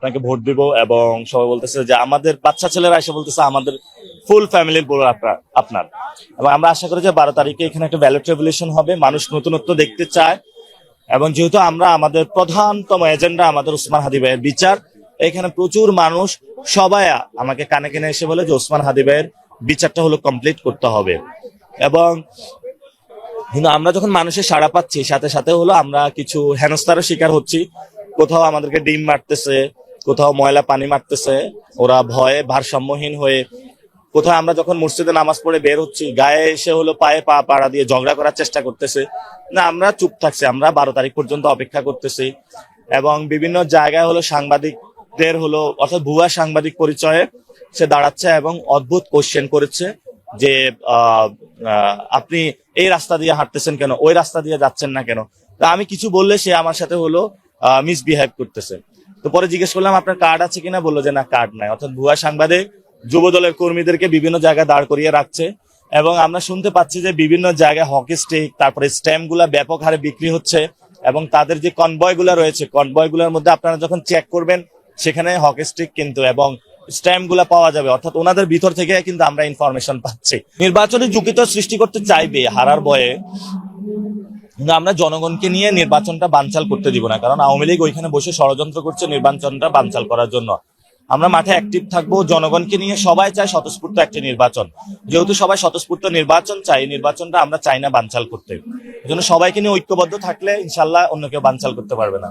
আপনাকে ভোট দিব, এবং সবাই বলতেছে যে আমাদের বাচ্চা ছেলেরা এসে বলতেছে আমাদের ফুল ফ্যামিলির বড় আপনার। এবং আমরা আশা করি যে 12 তারিখে এখানে একটা ব্যালট রেভলিউশন হবে, মানুষ নতুনত্ব দেখতে চায়। এবং যেহেতু আমরা আমাদের প্রধানতম এজেন্ডা আমাদের ওসমান হাদী ভাইয়ের বিচার, এখানে প্রচুর মানুষ সবাই আমাকে কানে কানে এসে বলে যে ওসমান হাদী ভাইয়ের বিচারটা হলো কমপ্লিট করতে হবে। এবং কিন্তু আমরা যখন মানুষের সাড়া পাচ্ছি, সাথে সাথে হলো আমরা কিছু হেনস্থারও শিকার হচ্ছি। কোথাও আমাদেরকে ডিম মারতেছে, কোথাও ময়লা পানি মারতেছে, ওরা ভয়ে ভারসাম্যহীন হয়ে। কোথাও আমরা যখন মসজিদে নামাজ পড়ে বের হচ্ছি, গায়ে এসে হলো পায়ে পা পাড়া দিয়ে ঝগড়া করার চেষ্টা করতেছে। না, আমরা চুপ থাকছি, আমরা 12 তারিখ পর্যন্ত অপেক্ষা করতেছি। এবং বিভিন্ন জায়গায় হলো সাংবাদিকদের হলো অর্থাৎ ভুয়া সাংবাদিক পরিচয়ে সে দাঁড়াচ্ছে এবং অদ্ভুত কোশ্চেন করেছে যে আপনি এই রাস্তা দিয়ে হাঁটতেছেন কেন, ওই রাস্তা দিয়ে যাচ্ছেন না কেন। তা আমি কিছু বললে সে আমার সাথে হলো মিসবিহেভ করতেছে। তো পরে জিজ্ঞেস করলাম আপনার কার্ড আছে কিনা, বললো যে না কার্ড নাই। অর্থাৎ ভুয়া সাংবাদিক যুব দলের কর্মীদেরকে বিভিন্ন জায়গায় দাঁড় করিয়ে রাখছে। এবং আমরা শুনতে পাচ্ছি যে বিভিন্ন জায়গায় হকি স্টিক, তারপরে স্ট্যাম্প গুলা ব্যাপক হারে বিক্রি হচ্ছে। এবং তাদের যে কনভয় গুলা রয়েছে, কনভয় গুলার মধ্যে আপনারা যখন চেক করবেন সেখানে হকি স্টিক কিন্তু এবং স্ট্যাম্প গুলা পাওয়া যাবে। অর্থাৎ ওনাদের ভিতর থেকে কিন্তু আমরা ইনফরমেশন পাচ্ছি। নির্বাচনে ঝুঁকি তো সৃষ্টি করতে চাইবে হারার ভয়ে, কিন্তু আমরা জনগণকে নিয়ে নির্বাচনটা বানচাল করতে দিব না। কারণ আওয়ামী লীগ ওইখানে বসে ষড়যন্ত্র করছে নির্বাচনটা বানচাল করার জন্য। আমরা মাঠে অ্যাক্টিভ থাকবো, জনগণকে নিয়ে। সবাই চায় স্বতঃস্ফূর্ত একটা নির্বাচন। যেহেতু সবাই স্বতঃস্ফূর্ত নির্বাচন চাই, নির্বাচনটা আমরা চাই না বানচাল করতে। এই জন্য সবাইকে নিয়ে ঐক্যবদ্ধ থাকলে ইনশাল্লাহ অন্য কেউ বানচাল করতে পারবে না।